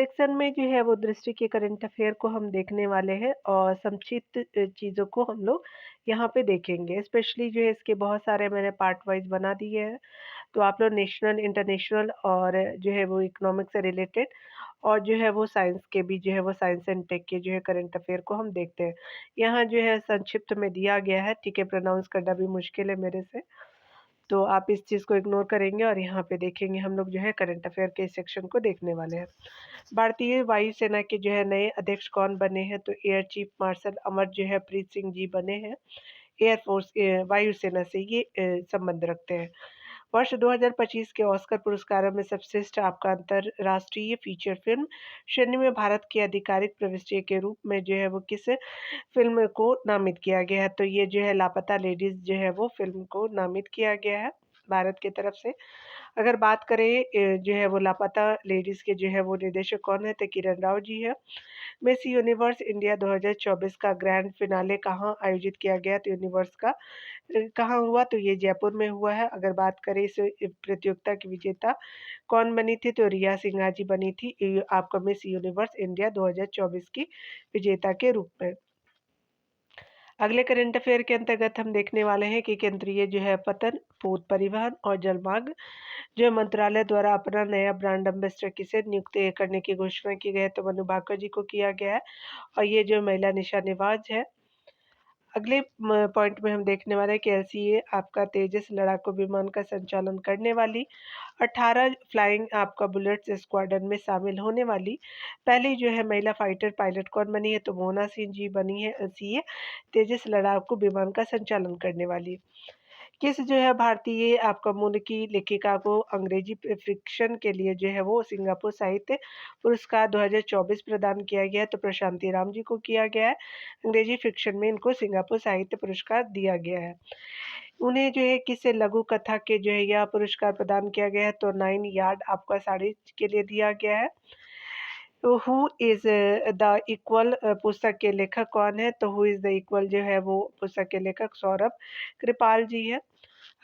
Section में जो है वो दृष्टि के करंट अफेयर को हम देखने वाले हैं और संक्षिप्त चीज़ों को हम लोग यहाँ पे देखेंगे। स्पेशली जो है इसके बहुत सारे मैंने पार्ट वाइज़ बना दिए हैं। तो आप लोग नेशनल, इंटरनेशनल और जो है वो इकोनॉमिक्स से रिलेटेड और जो है वो साइंस के भी जो है वो साइंस एंड टेक के जो है करंट अफेयर को हम देखते हैं। यहाँ जो है संक्षिप्त में दिया गया है, ठीक है, प्रोनाउंस करना भी मुश्किल है मेरे से। तो आप इस चीज़ को इग्नोर करेंगे और यहाँ पे देखेंगे हम लोग जो है करंट अफेयर के इस सेक्शन को देखने वाले हैं। भारतीय वायुसेना के जो है नए अध्यक्ष कौन बने हैं? तो एयर चीफ मार्शल अमर जो है प्रीत सिंह जी बने हैं। एयर फ़ोर्स वायुसेना से ये संबंध रखते हैं। वर्ष 2025 के ऑस्कर पुरस्कारों में सर्वश्रेष्ठ आपका अंतर्राष्ट्रीय फीचर फ़िल्म श्रेणी में भारत की आधिकारिक प्रविष्टि के रूप में जो है वो किस फ़िल्म को नामित किया गया है? तो ये जो है लापता लेडीज़ जो है वो फ़िल्म को नामित किया गया है भारत की तरफ से। अगर बात करें जो है वो लापता लेडीज़ के जो है वो निर्देशक कौन है? तो किरण राव जी हैं। मिस यूनिवर्स इंडिया 2024 का ग्रैंड फिनाले कहाँ आयोजित किया गया? तो यूनिवर्स का कहाँ हुआ? तो ये जयपुर में हुआ है। अगर बात करें इस प्रतियोगिता की विजेता कौन बनी थी? तो रिया सिन्हा जी बनी थी आपका मिस यूनिवर्स इंडिया 2024 की विजेता के रूप में। अगले करंट अफेयर के अंतर्गत हम देखने वाले हैं कि केंद्रीय जो है पतन, पोत परिवहन और जलमार्ग जो मंत्रालय द्वारा अपना नया ब्रांड एम्बेसडर किसे नियुक्त करने की घोषणा की गई है? तो मनु भाकर जी को किया गया है और ये जो महिला निशानेबाज है। अगले पॉइंट में हम देखने वाले हैं कि एलसीए आपका तेजस लड़ाकू विमान का संचालन करने वाली 18 फ्लाइंग आपका बुलेट्स स्क्वाड्रन में शामिल होने वाली पहली जो है महिला फाइटर पायलट कौन बनी है? तो मोना सिंह जी बनी है एलसीए तेजस लड़ाकू विमान का संचालन करने वाली। किस जो है भारतीय आपका मूल की लेखिका को अंग्रेजी फिक्शन के लिए जो है वो सिंगापुर साहित्य पुरस्कार 2024 प्रदान किया गया है? तो प्रशांति राम जी को किया गया है। अंग्रेजी फिक्शन में इनको सिंगापुर साहित्य पुरस्कार दिया गया है। उन्हें जो है किस लघु कथा के जो है यह पुरस्कार प्रदान किया गया है? तो 9 यार्ड आपका साड़ी के लिए दिया गया है। तो हु इज़ द इक्वल पुस्तक के लेखक कौन है? तो हु इज़ द इक्वल जो है वो पुस्तक के लेखक सौरभ कृपाल जी हैं।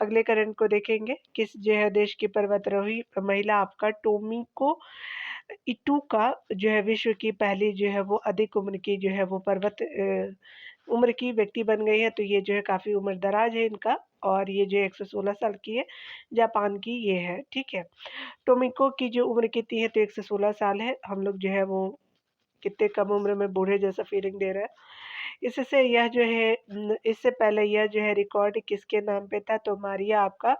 अगले करंट को देखेंगे, किस जो है देश की पर्वतारोही महिला आपका टोमिको इटूका जो है विश्व की पहली जो है वो अधिक उम्र की जो है वो उम्र की व्यक्ति बन गई है। तो ये जो है काफ़ी उम्र-दराज है इनका और ये जो 116 साल की है, जापान की ये है, ठीक है। टोमिको की जो उम्र कितनी है? तो 116 साल है। हम लोग जो है वो कितने कम उम्र में बूढ़े जैसा फीलिंग दे रहा है। इससे यह जो है इससे पहले यह जो है रिकॉर्ड किसके नाम पे था? तो मारिया आपका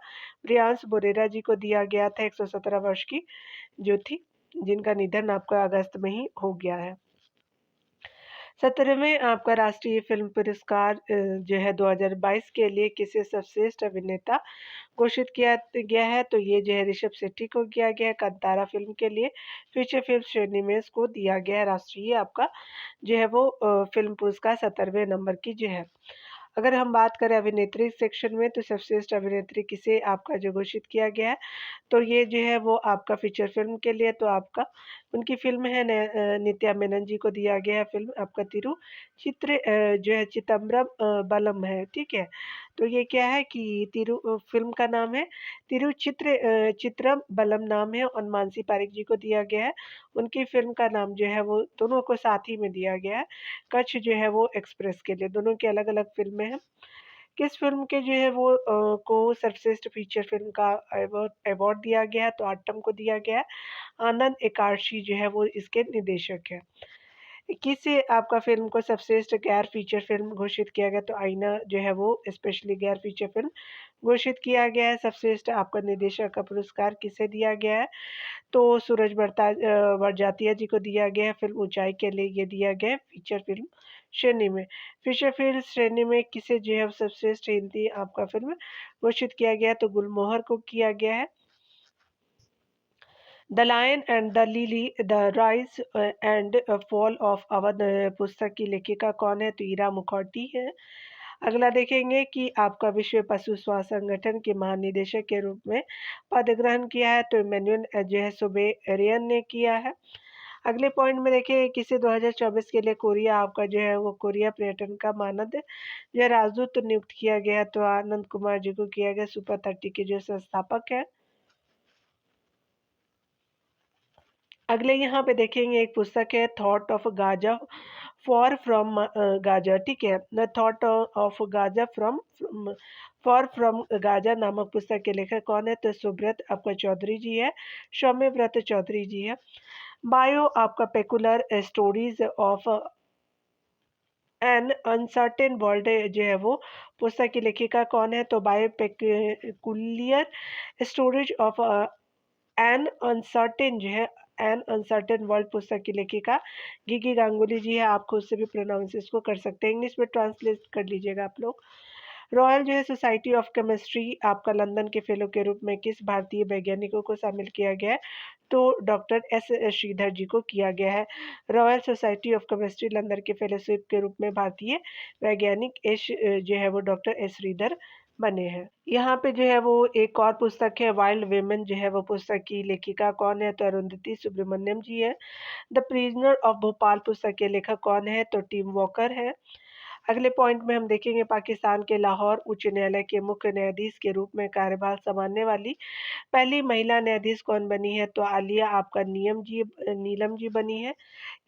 ब्रियांस बोरेरा जी को दिया गया था, 117 वर्ष की जो थी, जिनका निधन आपका अगस्त में ही हो गया है। 17वें आपका राष्ट्रीय फ़िल्म पुरस्कार जो है 2022 के लिए किसे सर्वश्रेष्ठ अभिनेता घोषित किया गया है? तो ये जो है ऋषभ शेट्टी को किया गया है। कांतारा फ़िल्म के लिए फीचर फ़िल्म श्रेणी में इसको दिया गया है राष्ट्रीय आपका जो है वो फ़िल्म पुरस्कार 17वें नंबर की जो है। अगर हम बात करें अभिनेत्री सेक्शन में तो सर्वश्रेष्ठ अभिनेत्री किसे आपका जो घोषित किया गया है? तो ये जो है वो आपका फीचर फ़िल्म के लिए तो आपका उनकी फ़िल्म है नित्या मेनन जी को दिया गया है फ़िल्म आपका जो है चिदम्बरम बलम है, ठीक है? तो ये क्या है कि फ़िल्म का नाम है चित्रम बलम नाम है और मानसी पारिक जी को दिया गया है। उनकी फ़िल्म का नाम जो है वो दोनों को साथ ही में दिया गया है, कच्छ जो है वो एक्सप्रेस के लिए, दोनों की अलग-अलग फ़िल्में हैं। किस फ़िल्म के जो है वो को सर्वश्रेष्ठ फीचर फ़िल्म का अवार्ड दिया गया है? तो आट्टम को दिया गया है। आनंद एकादशी जो है वो इसके निर्देशक हैं। किसे आपका फ़िल्म को सर्वश्रेष्ठ गैर फीचर फ़िल्म घोषित किया गया? तो आईना जो है वो स्पेशली गैर फीचर फ़िल्म घोषित किया गया है। सर्वश्रेष्ठ आपका निर्देशक का पुरस्कार किसे दिया गया है? तो बड़जात्या जी को दिया गया है। फ़िल्म ऊँचाई के लिए ये दिया गया है फीचर फ़िल्म श्रेणी में। फीचर फ़िल्म श्रेणी में किसे जो है सर्वश्रेष्ठ हिंदी आपका फ़िल्म घोषित किया गया है? तो गुलमोहर को किया गया है। The lion and the lily the rise and fall of Awadh पुस्तक की लेखिका कौन है? तो ईरा मुखर्जी है। अगला देखेंगे कि आपका विश्व पशु स्वास्थ्य संगठन के महानिदेशक के रूप में पद ग्रहण किया है, तो इमैनुअल जो है सुबेरियन ने किया है। अगले पॉइंट में देखिए किसे 2024 के लिए कोरिया आपका जो है वो कोरिया पर्यटन का मानद जो है राजदूत नियुक्त किया गया, तो आनंद कुमार जी को किया गया, सुपर 30 के जो संस्थापक हैं। अगले यहाँ पे देखेंगे एक पुस्तक है thought of Gaza for from Gaza, ठीक है। The thought of Gaza from for from Gaza नामक पुस्तक के लेखक कौन है? तो सुब्रत आपका चौधरी जी है, सौम्यव्रत चौधरी जी है। बायो आपका peculiar stories of an uncertain world जो है वो पुस्तक की लेखिका कौन है? तो bio peculiar stories of an uncertain जो है एन अनसर्टेन वर्ल्ड पुस्तक की लेखिका गिगी गांगुली जी है। आप खुद से भी प्रोनाउंस इसको कर सकते हैं, इंग्लिश में ट्रांसलेट कर लीजिएगा आप लोग। रॉयल जो है सोसाइटी ऑफ केमिस्ट्री आपका लंदन के फेलो के रूप में किस भारतीय वैज्ञानिकों को शामिल किया गया है? तो डॉक्टर एस श्रीधर जी को किया गया है। Royal society of chemistry London के फेलोशिप के रूप में भारतीय वैज्ञानिक एस जो है वो डॉक्टर एस श्रीधर बने हैं। यहाँ पे जो है वो एक और पुस्तक है वाइल्ड वेमेन जो है वो पुस्तक की लेखिका कौन है? तो अरुंधति सुब्रमण्यम जी है। द प्रिजनर ऑफ भोपाल पुस्तक के लेखक कौन है? तो टिम वॉकर है। अगले पॉइंट में हम देखेंगे पाकिस्तान के लाहौर उच्च न्यायालय के मुख्य न्यायाधीश के रूप में कार्यभार संभालने वाली पहली महिला न्यायाधीश कौन बनी है? तो आलिया आपका नीलम जी बनी है।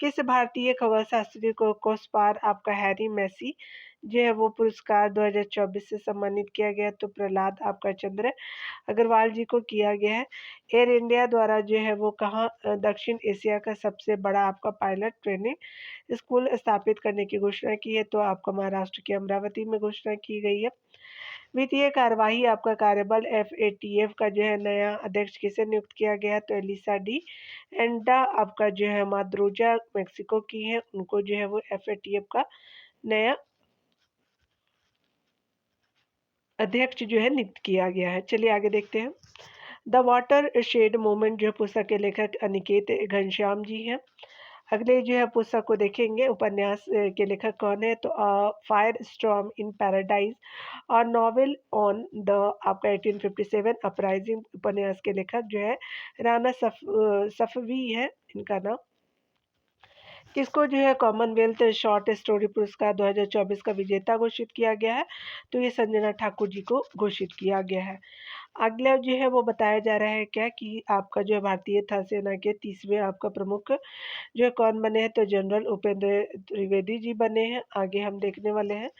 किस भारतीय खगोल शास्त्री को कोसपार आपका हैरी मैसी जो है वो पुरस्कार 2024 से सम्मानित किया गया? तो प्रहलाद आपका चंद्र अग्रवाल जी को किया गया है। एयर इंडिया द्वारा जो है वो कहाँ दक्षिण एशिया का सबसे बड़ा आपका पायलट ट्रेनिंग स्कूल स्थापित करने की घोषणा की है? तो आपका महाराष्ट्र के अमरावती में घोषणा की गई है। वित्तीय कार्यवाही आपका कार्यबल FATF का जो है नया अध्यक्ष किसे नियुक्त किया गया? तो एलिसा डी एंडा आपका जो है माद्रोजा मेक्सिको की है, उनको जो है वो FATF का नया अध्यक्ष जो है नियुक्त किया गया है। चलिए आगे देखते हैं। द वाटर शेड मूवमेंट जो पुस्तक के लेखक अनिकेत घनश्याम जी हैं। अगले जो है पुस्तक को देखेंगे उपन्यास के लेखक कौन है? तो फायर स्टॉर्म इन पैराडाइज और नॉवेल ऑन द आपका 1857 अपराइजिंग उपन्यास के लेखक जो है राना सफवी है इनका नाम। किसको जो है कॉमनवेल्थ शॉर्ट स्टोरी पुरस्कार 2024 का विजेता घोषित किया गया है? तो ये संजना ठाकुर जी को घोषित किया गया है। अगला जो है वो बताया जा रहा है क्या कि आपका जो है भारतीय थल सेना के 30वें आपका प्रमुख जो है कौन बने हैं? तो जनरल उपेंद्र त्रिवेदी जी बने हैं। आगे हम देखने वाले हैं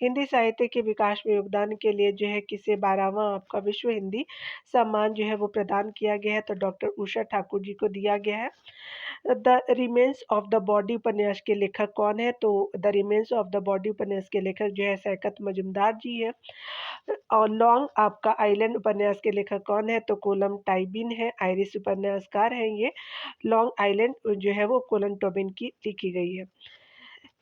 हिंदी साहित्य के विकास में योगदान के लिए जो है किसे 12वां आपका विश्व हिंदी सम्मान जो है वो प्रदान किया गया है? तो डॉक्टर उषा ठाकुर जी को दिया गया है। The remains of the body उपन्यास के लेखक कौन है? तो the remains of the body उपन्यास के लेखक जो है शौकत मजुमदार जी है। और लॉन्ग आपका आइलैंड उपन्यास के लेखक कौन है? तो कोलम टाइबिन है, आयरिश उपन्यासकार हैं ये। लॉन्ग आइलैंड जो है वो कोलन टोबिन की लिखी गई है।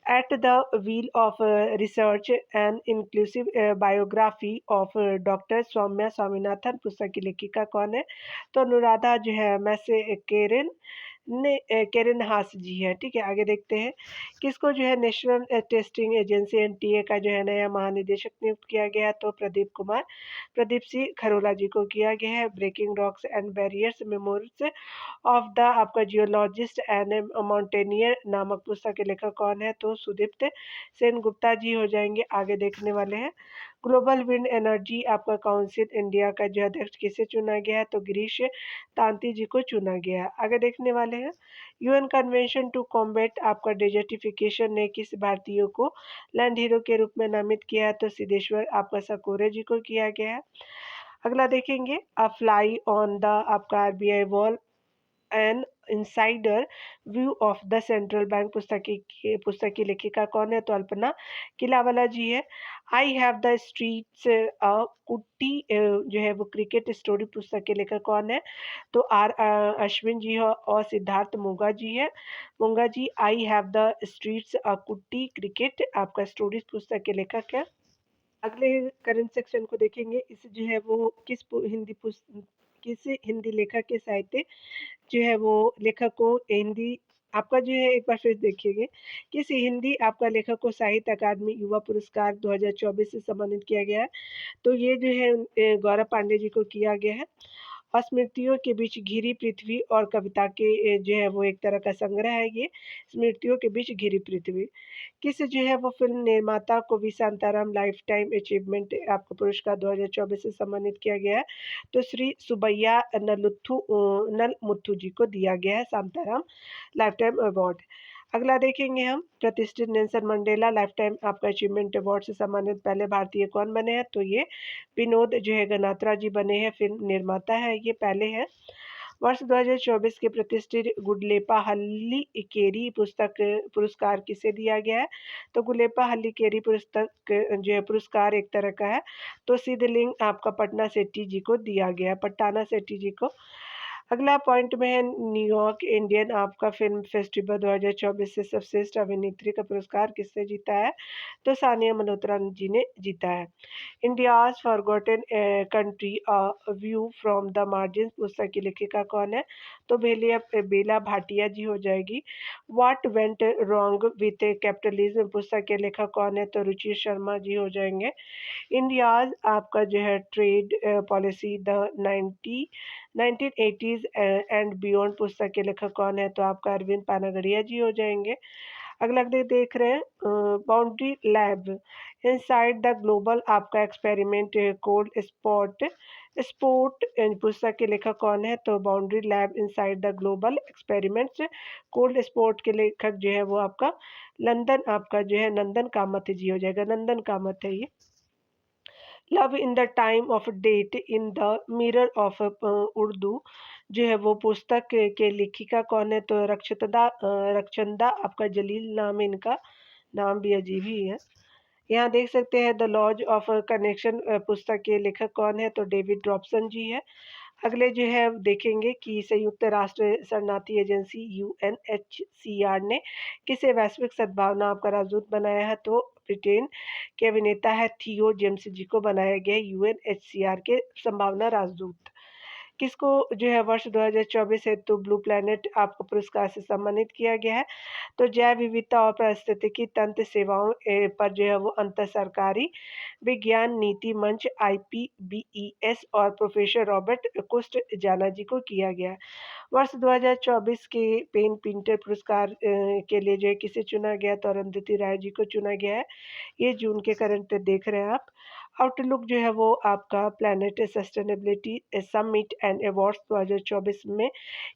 At the wheel of research and inclusive biography of doctor Soumya Swaminathan पुस्तक की लेखिका कौन है? तो अनुराधा जो है मैसे केरन हास जी है, ठीक है। आगे देखते हैं किसको जो है नेशनल टेस्टिंग एजेंसी NTA का जो है नया महानिदेशक नियुक्त किया गया? तो प्रदीप सिंह खरोला जी को किया गया है। Breaking rocks and barriers memories of the आपका जियोलॉजिस्ट एंड माउंटेनियर नामक पुस्तक के लेखक कौन है? तो सुदीप्त सेन गुप्ता जी हो जाएंगे। आगे देखने वाले हैं ग्लोबल विंड एनर्जी आपका काउंसिल इंडिया का जो अध्यक्ष किसे चुना गया है? तो गिरीश तांती जी को चुना गया है। आगे देखने वाले हैं UN कन्वेंशन टू कॉम्बैट आपका डेजर्टिफिकेशन ने किस भारतीय को लैंड हीरो के रूप में नामित किया है? तो सिद्धेश्वर आपका सकोरे जी को किया गया है। अगला देखेंगे अ फ्लाई ऑन द आपका RBI wall N insider view of the central bank पुस्तक की लेखिका कौन है? तो अल्पना किलावाला जी है। आई हैव द स्ट्रीट्स कुट्टी जो है वो क्रिकेट स्टोरी पुस्तक के लेखक कौन है? तो अश्विन जी है और सिद्धार्थ मुंगा जी आई हैव द स्ट्रीट्स कुट्टी क्रिकेट आपका स्टोरीज पुस्तक के लेखक है। अगले करंट सेक्शन को देखेंगे इस जो है वो किस हिंदी लेखक के साहित्य जो है वो लेखक को हिंदी आपका जो है एक बार फिर देखिएगा किस हिंदी आपका लेखक को साहित्य अकादमी युवा पुरस्कार 2024 से सम्मानित किया गया है? तो ये जो है गौरव पांडे जी को किया गया है। और स्मृतियों के बीच घिरी पृथ्वी और कविता के जो है वो एक तरह का संग्रह है ये, स्मृतियों के बीच घिरी पृथ्वी। किस जो है वो फ़िल्म निर्माता को V Shantaram lifetime achievement आपको पुरस्कार 2024 से सम्मानित किया गया है। तो श्री सुब्बैया नलमुथु जी को दिया गया है शांताराम लाइफ टाइम अवार्ड। अगला देखेंगे हम प्रतिष्ठित नेल्सन मंडेला लाइफ टाइम आपका अचीवमेंट अवार्ड से सम्मानित पहले भारतीय कौन बने हैं? तो ये विनोद जो है गनात्रा जी बने हैं, फ़िल्म निर्माता है ये पहले हैं। वर्ष 2024 के प्रतिष्ठित गुंडलेपा हल्लीकेरी पुस्तक पुरस्कार किसे दिया गया है? तो गुंडलेपा हल्लीकेरी पुस्तक जो है पुरस्कार एक तरह का है, तो सिद्धलिंग आपका पटना सेठी जी को दिया गया है, पट्टाना सेठी जी को। अगला पॉइंट में है न्यूयॉर्क इंडियन आपका फिल्म फेस्टिवल 2024 से सर्वश्रेष्ठ अभिनेत्री का पुरस्कार किसने जीता है? तो सानिया मल्होत्रा जी ने जीता है। India's forgotten country a view from the margins पुस्तक की लेखिका कौन है? तो बेला भाटिया जी हो जाएगी। What went wrong with capitalism पुस्तक के लेखक कौन है? तो रुचि शर्मा जी हो जाएंगे। इंडियाज़ आपका जो है trade policy the 1980s and beyond पुस्तक के लेखक कौन है? तो आपका अरविंद पानागड़िया जी हो जाएंगे। अगला देख रहे हैं boundary lab inside the global आपका एक्सपेरिमेंट कोल्ड स्पोर्ट पुस्तक के लेखक कौन है? तो boundary lab inside the global experiments cold sport के लेखक जो है वो आपका लंदन आपका जो है नंदन कामत जी हो जाएगा, नंदन कामत है ये। Love in the time of डेट in the mirror of Urdu जो है वो पुस्तक के लेखिका कौन है? तो रक्षंदा आपका जलील नाम है इनका, नाम भी अजीब ही है। यहाँ देख सकते हैं द लॉज ऑफ कनेक्शन पुस्तक के लेखक कौन है? तो डेविड रॉबसन जी है। अगले जो है देखेंगे कि संयुक्त राष्ट्र शरणार्थी एजेंसी यूएनएचसीआर ने किसे वैश्विक सद्भावना आपका राजदूत बनाया है? तो ब्रिटेन के अभिनेता है थियो जेम्स जी को बनाया गया यूएनएचसीआर के संभावना राजदूत। किसको जो है वर्ष 2024 हेतु ब्लू प्लैनेट आपको पुरस्कार से सम्मानित किया गया है? तो जैव विविधता और पारिस्थितिकी तंत्र सेवाओं पर जो है वो अंतर सरकारी विज्ञान नीति मंच आईपीबीईएस और प्रोफेसर रॉबर्ट कुस्ट जाना जी को किया गया है। वर्ष 2024 के पेन पिंटर पुरस्कार के लिए जो है किसे चुना गया? तो अरुंधति राय जी को चुना गया है। ये जून के करंट देख रहे हैं आप। आउटलुक जो है वो आपका planet sustainability summit and awards 2024 में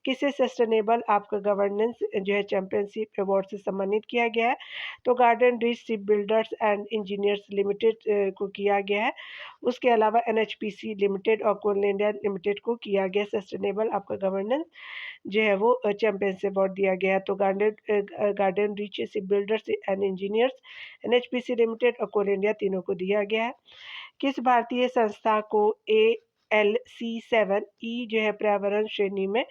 किसे सस्टेनेबल आपका गवर्नेंस जो है चैंपियनशिप अवार्ड से सम्मानित किया गया है? तो garden reach ship builders and engineers limited को किया गया है। उसके अलावा एनएचपीसी लिमिटेड और कोल इंडिया लिमिटेड को किया गया सस्टेनेबल आपका गवर्नेंस जो है वो चैंपियनशिप अवार्ड दिया गया है। तो garden reach ship builders and engineers NHPC limited और कोल इंडिया तीनों को दिया गया है। किस भारतीय संस्था को ALC7 जो है पर्यावरण श्रेणी में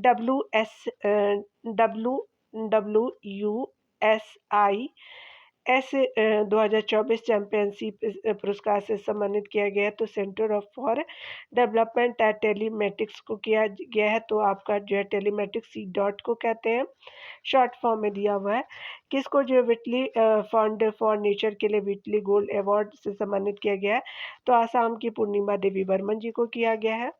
WWUSI 2024 चैंपियनशिप पुरस्कार से सम्मानित किया गया है? तो centre of for development at telematics को किया गया है। तो आपका जो है टेलीमेटिक्स सी डॉट को कहते हैं, शॉर्ट फॉर्म में दिया हुआ है। किसको जो विटली फंड फॉर नेचर के लिए विटली गोल्ड अवार्ड से सम्मानित किया गया है? तो आसाम की पूर्णिमा देवी बर्मन जी को किया गया है।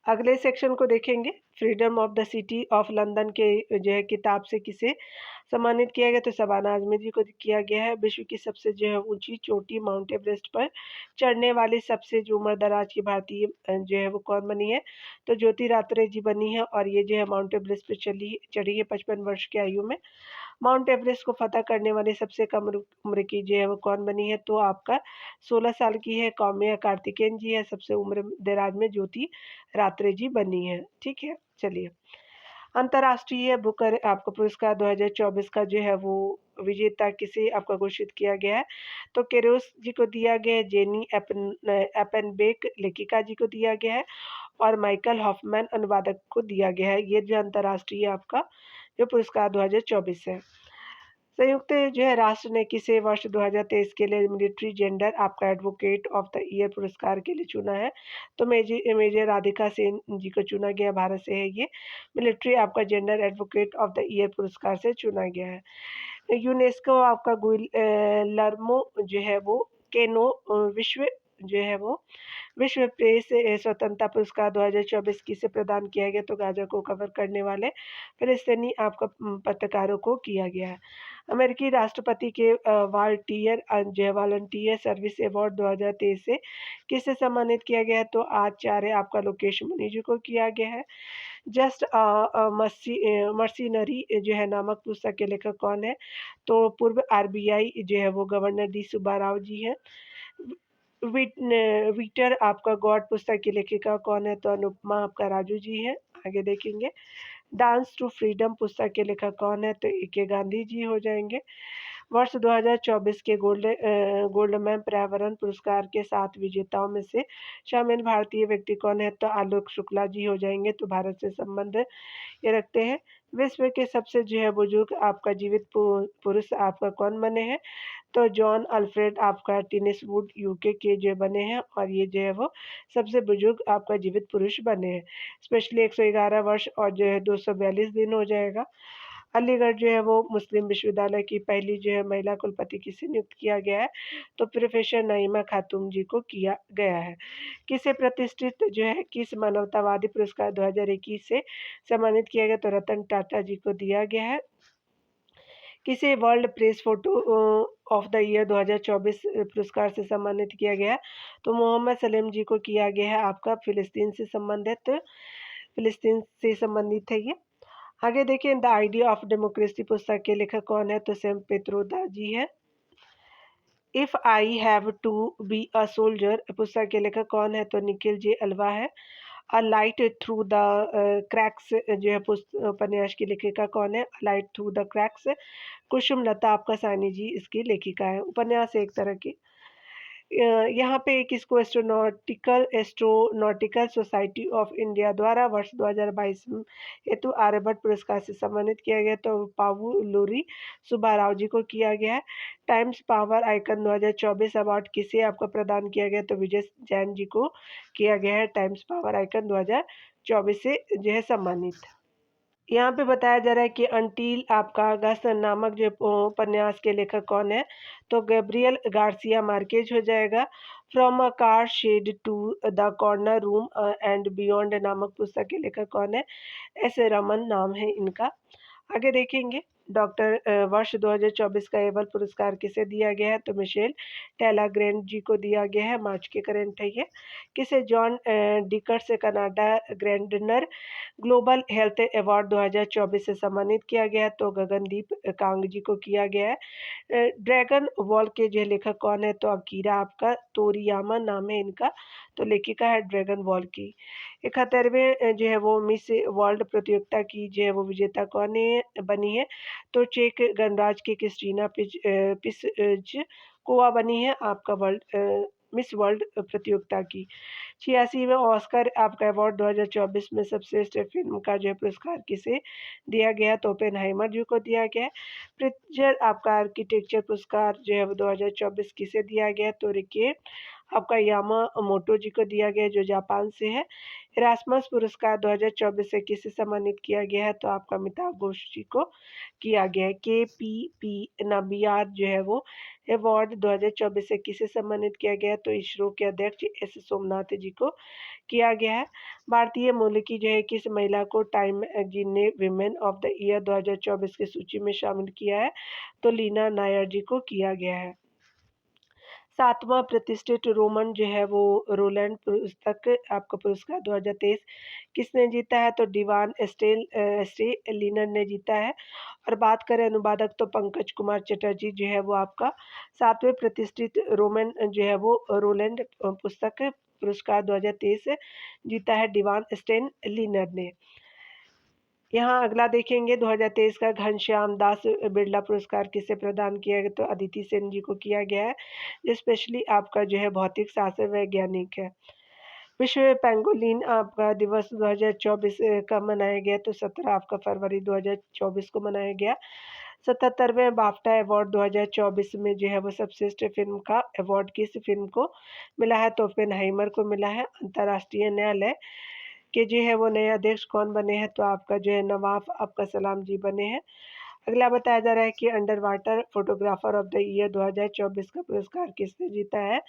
अगले सेक्शन को देखेंगे freedom of the city of London के जो है किताब से किसे सम्मानित किया गया? तो शबाना आजमी जी को किया गया है। विश्व की सबसे जो है ऊंची चोटी माउंट एवरेस्ट पर चढ़ने वाली सबसे जो उम्र दराज की भारतीय जो है वो कौन बनी है? तो ज्योति रात्रे जी बनी है और ये जो है माउंट एवरेस्ट पे चढ़ी है 55 वर्ष की आयु में। माउंट एवरेस्ट को फतह करने वाली सबसे कम उम्र की जो है वो कौन बनी है? तो आपका 16 साल की है कौम्या कार्तिकेयन जी है। सबसे उम्र दराज में ज्योति रात्रे जी बनी है। ठीक है, चलिए अंतर्राष्ट्रीय बुकर आपका पुरस्कार 2024 का जो है वो विजेता किसे आपका घोषित किया गया है? तो केरोस जी को दिया गया है, जेनी एपनबेक लेखिका जी को दिया गया है और माइकल हॉफमैन अनुवादक को दिया गया है। ये जो अंतर्राष्ट्रीय आपका जो पुरस्कार 2024 है। संयुक्त जो है राष्ट्र ने किसे वर्ष 2023 के लिए मिलिट्री जेंडर आपका एडवोकेट ऑफ द ईयर पुरस्कार के लिए चुना है? तो मेजर राधिका सेन जी को चुना गया, भारत से है ये। मिलिट्री आपका gender advocate of the year पुरस्कार से चुना गया है। यूनेस्को आपका गुइलर्मो जो है वो केनो विश्व जो है वो विश्व प्रेस स्वतंत्रता पुरस्कार 2024 किसे प्रदान किया गया? तो गाज़ा को कवर करने वाले फ़िलिस्तीनी आपका पत्रकारों को किया गया है। अमेरिकी राष्ट्रपति के वॉलंटियर सर्विस अवार्ड 2023 से किसे सम्मानित किया गया है? तो आचार्य आपका लोकेश मुनि जी को किया गया है। जस्ट मर्सिनरी जो है नामक पुस्तक के लेखक कौन है? तो पूर्व आरबीआई जो है वो गवर्नर डी सुब्बा राव जी हैं। विक्टर आपका गॉड पुस्तक की लेखिका कौन है? तो अनुपमा आपका राजू जी हैं। आगे देखेंगे, डांस टू फ्रीडम पुस्तक के लेखक कौन है? तो ए के गांधी जी हो जाएंगे। वर्ष 2024 के गोल्डमैन पर्यावरण पुरस्कार के 7 विजेताओं में से शामिल भारतीय व्यक्ति कौन है? तो आलोक शुक्ला जी हो जाएंगे। तो भारत से संबंध ये रखते हैं। विश्व के सबसे जो है बुजुर्ग आपका जीवित पुरुष आपका कौन बने हैं? तो जॉन अल्फ्रेड आपका टेनिस वुड यूके के जो बने हैं और ये जो है वो सबसे बुजुर्ग आपका जीवित पुरुष बने हैं। स्पेशली 111 वर्ष और जो है 242 दिन हो जाएगा। अलीगढ़ जो है वो मुस्लिम विश्वविद्यालय की पहली जो है महिला कुलपति किसे नियुक्त किया गया है? तो प्रोफेसर नईमा खातून जी को किया गया है। किसे प्रतिष्ठित जो है किस मानवतावादी पुरस्कार 2021 से सम्मानित किया गया? तो रतन टाटा जी को दिया गया है। किसे world press photo of the year 2024 पुरस्कार से सम्मानित किया गया? तो मोहम्मद सलीम जी को किया गया है। आपका फिलिस्तीन से संबंधित है ये। आगे देखिए, द आइडिया ऑफ डेमोक्रेसी पुस्तक के लेखक कौन है? तो सैम पेत्रोदा जी है। If I have to be a soldier पुस्तक के लेखक कौन है? तो निखिल जे अल्वा है। अ लाइट थ्रू द क्रैक्स जो है उपन्यास की लेखिका कौन है? लाइट थ्रू द क्रैक्स कुसुम लता आपका सानी जी इसकी लेखिका है। उपन्यास एक तरह की यहाँ पे एक इसको एस्ट्रोनॉटिकल सोसाइटी ऑफ इंडिया द्वारा वर्ष 2022 हेतु आर्यभट्ट पुरस्कार से सम्मानित किया गया। तो पावुलोरी सुब्बा राव जी को किया गया है। टाइम्स पावर आइकन 2024 अवार्ड किसे आपका प्रदान किया गया? तो विजय जैन जी को किया गया है। टाइम्स पावर आइकन 2024 से जो है सम्मानित। यहाँ पे बताया जा रहा है कि अंटील आपका अगस्त नामक जो उपन्यास के लेखक कौन है? तो गैब्रियल गार्सिया मार्केज हो जाएगा। From a car shed to the corner room and beyond नामक पुस्तक के लेखक कौन है? एस रमन नाम है इनका। आगे देखेंगे, वर्ष 2024 का एबल पुरस्कार किसे दिया गया है? तो मिशेल टेलाग्रेंट जी को दिया गया है। मार्च के करंट है ये। किसे जॉन डिकर से कनाडा ग्रैंडनर ग्लोबल हेल्थ अवार्ड 2024 से सम्मानित किया गया? तो गगनदीप कांग जी को किया गया है। ड्रैगन वॉल के जो लेखक कौन है? तो अकीरा आपका तोरियामा नाम है इनका। तो लेखिका है ड्रैगन वॉल की। 71वें जो है वो मिस वर्ल्ड प्रतियोगिता की जो है वो विजेता कौन है बनी है? तो चेक गणराज्य की क्रिस्टीना पिस्कोवा बनी है आपका मिस वर्ल्ड प्रतियोगिता की। 86वें ऑस्कर आपका अवार्ड 2024 में सबश्रेष्ठ फिल्म का जो है पुरस्कार किसे दिया गया? तो ओपेनहाइमर जी को दिया गया है। प्रित्जर आपका आर्किटेक्चर पुरस्कार जो है वो 2024 किसे दिया गया? तो रिके आपका यामामोटो जी को दिया गया जो जापान से है। इरास्मस पुरस्कार 2024 से किसे सम्मानित किया गया है? तो आपका अमिताभ घोष जी को किया गया है। केपीपी नबियार जो है वो अवार्ड 2024 से किसे सम्मानित किया गया है? तो इसरो के अध्यक्ष एस सोमनाथ जी को किया गया है। भारतीय मूल की जो है किस महिला को टाइम मैगजीन ने विमेन ऑफ द ईयर 2024 की सूची में शामिल किया है? तो लीना नायर जी को किया गया है। 7वां प्रतिष्ठित रोमन जो है वो रोलैंड पुस्तक आपका पुरस्कार 2023 किसने जीता है? तो डिवान एस्टे ने जीता है। और बात करें अनुवादक तो पंकज कुमार चटर्जी जो है वो आपका 7वें प्रतिष्ठित रोमन जो है वो रोलैंड पुस्तक पुरस्कार 2023 जीता है डिवान स्टेन लीनर ने। यहाँ अगला देखेंगे, 2023 का घनश्याम दास बिरला पुरस्कार किसे प्रदान किया गया? तो अदिति सेन जी को किया गया है, जो स्पेशली आपका जो है भौतिक शास्त्र वैज्ञानिक है। विश्व पेंगोलिन आपका दिवस 2024 कब मनाया गया? तो 17 आपका फरवरी 2024 को मनाया गया। 77वें बाफ्टा अवार्ड 2024 में जो है वो सबश्रेष्ठ फिल्म का अवार्ड किस फिल्म को मिला है? तो ओपेनहाइमर को मिला है। अंतर्राष्ट्रीय न्यायालय के जो है वो नए अध्यक्ष कौन बने हैं? तो आपका जो है नवाब आपका सलाम जी बने हैं। अगला बताया जा रहा है कि under water photographer of the year 2024 का पुरस्कार किसने जीता है?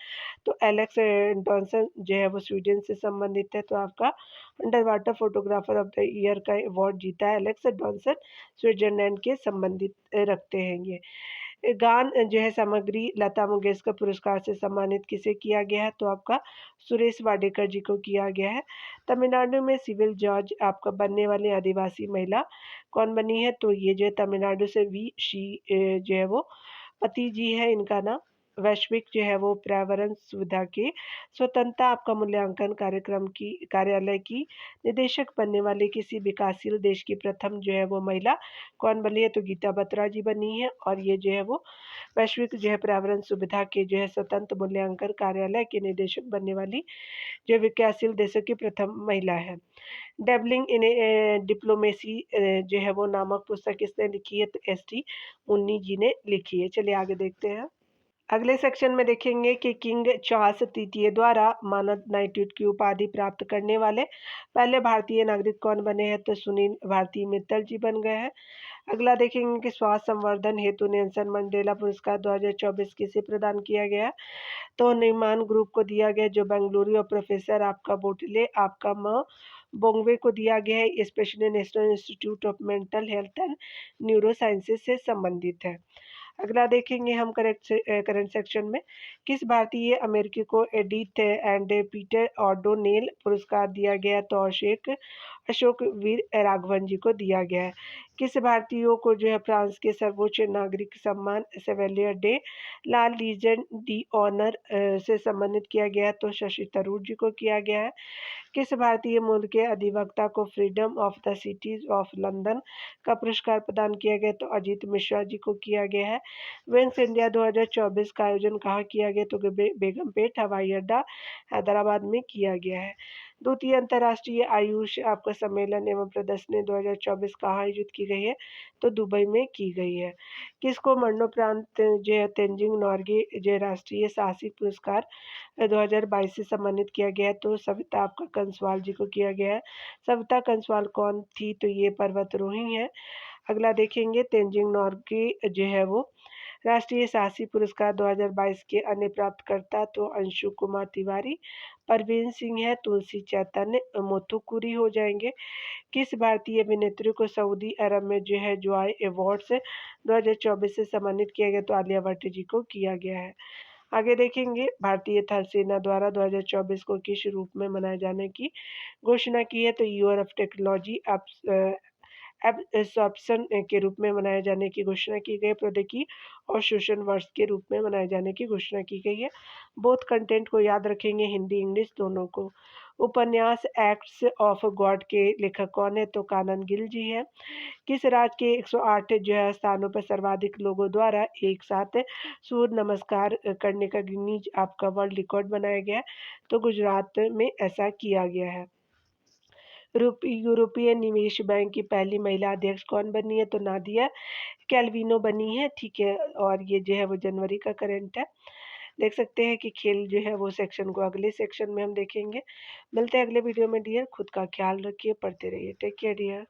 तो एलेक्स डॉनसन जो है वो स्वीडन से संबंधित है, तो आपका under water photographer of the year का अवार्ड जीता है एलेक्स डॉनसन, स्विट्जरलैंड के संबंधित रखते हैं ये। गान जो है सामग्री लता मंगेशकर पुरस्कार से सम्मानित किसे किया गया है? तो आपका सुरेश वाडेकर जी को किया गया है। तमिलनाडु में सिविल जज आपका बनने वाली आदिवासी महिला कौन बनी है? तो ये जो है तमिलनाडु से जो है वो पति जी है इनका नाम। वैश्विक जो है वो पर्यावरण सुविधा के स्वतंत्रता आपका मूल्यांकन कार्यक्रम की कार्यालय की निदेशक बनने वाले किसी विकासशील देश की प्रथम जो है वो महिला कौन बनी है? तो गीता बत्रा जी बनी है और ये जो है वो वैश्विक जो है पर्यावरण सुविधा के जो है स्वतंत्र मूल्यांकन कार्यालय के निदेशक बनने वाली जो विकासशील देशों की प्रथम महिला है। डेवलिंग इन डिप्लोमेसी जो है वो नामक पुस्तक किसने लिखी है? तो एस.टी. मुन्नी जी ने लिखी है। चलिए आगे देखते हैं। अगले सेक्शन में देखेंगे कि किंग चार्ल्स तृतीय द्वारा मानद नाइटहुड की उपाधि प्राप्त करने वाले पहले भारतीय नागरिक कौन बने हैं? तो सुनील भारती मित्तल जी बन गए हैं। अगला देखेंगे कि स्वास्थ्य संवर्धन हेतु नेल्सन मंडेला पुरस्कार 2024 किसे प्रदान किया गया? तो निमान ग्रुप को दिया गया जो बेंगलुरु और प्रोफेसर आपका बोटले आपका म बोंगवे को दिया गया है, specially national institute of mental health and neuro sciences से संबंधित है। अगला देखेंगे हम करंट सेक्शन में किस भारतीय अमेरिकी को एडिथ एंड पीटर ऑडोनेल पुरस्कार दिया गया? तो अशोक वीर राघवन जी को दिया गया है। किस भारतीयों को जो है फ्रांस के सर्वोच्च नागरिक सम्मान Chevalier de la Legion d'honneur से सम्मानित किया गया? तो शशि थरूर जी को किया गया है। किस भारतीय मूल के अधिवक्ता को freedom of the cities of London का पुरस्कार प्रदान किया गया? तो अजीत मिश्रा जी को किया गया है। विंग्स इंडिया 2024 का आयोजन कहाँ किया गया? तो बेगमपेट हवाई अड्डा हैदराबाद में किया गया है। द्वितीय अंतर्राष्ट्रीय आयुष आपका सम्मेलन एवं प्रदर्शनी 2024 कहाँ आयोजित की गई है? तो दुबई में की गई है। किसको मरणोपरांत जो है तेंजिंग नॉर्गे जो है राष्ट्रीय साहसिक पुरस्कार 2022 से सम्मानित किया गया है? तो सविता आपका कंसवाल जी को किया गया है। सविता कंसवाल कौन थी? तो ये पर्वतारोही है। अगला देखेंगे तेंजिंग नॉर्गे जो है वो राष्ट्रीय साहसी पुरस्कार 2022 के अन्य प्राप्तकर्ता तो अंशु कुमार तिवारी, परवीन सिंह है, तुलसी चैतन्य, मोथुकुरी हो जाएंगे। किस भारतीय अभिनेत्री को सऊदी अरब में जो है जॉय अवार्ड्स 2024 से सम्मानित किया गया? तो आलिया भट्ट जी को किया गया है। आगे देखेंगे भारतीय थल सेना द्वारा 2024 को किस रूप में मनाए जाने की घोषणा की है? तो ईयर ऑफ टेक्नोलॉजी एब्सॉर्प्शन के रूप में मनाए जाने की घोषणा की गई। प्रौद्योगिकी और शोषण वर्ष के रूप में मनाए जाने की घोषणा की गई है। बोथ कंटेंट को याद रखेंगे, हिंदी इंग्लिश दोनों को। उपन्यास एक्ट्स ऑफ गॉड के लेखक कौन है? तो कानन गिल जी है। किस राज्य के 108 जो है स्थानों पर सर्वाधिक लोगों द्वारा एक साथ सूर्य नमस्कार करने का गिनीज आपका वर्ल्ड रिकॉर्ड बनाया गया है? तो गुजरात में ऐसा किया गया है। यूरोपीय निवेश बैंक की पहली महिला अध्यक्ष कौन बनी है? तो नादिया कैल्विनो बनी है, ठीक है। और ये जो है वो जनवरी का करंट है। देख सकते हैं कि खेल जो है वो सेक्शन को अगले सेक्शन में हम देखेंगे। मिलते हैं अगले वीडियो में डियर, खुद का ख्याल रखिए, पढ़ते रहिए। Take care dear.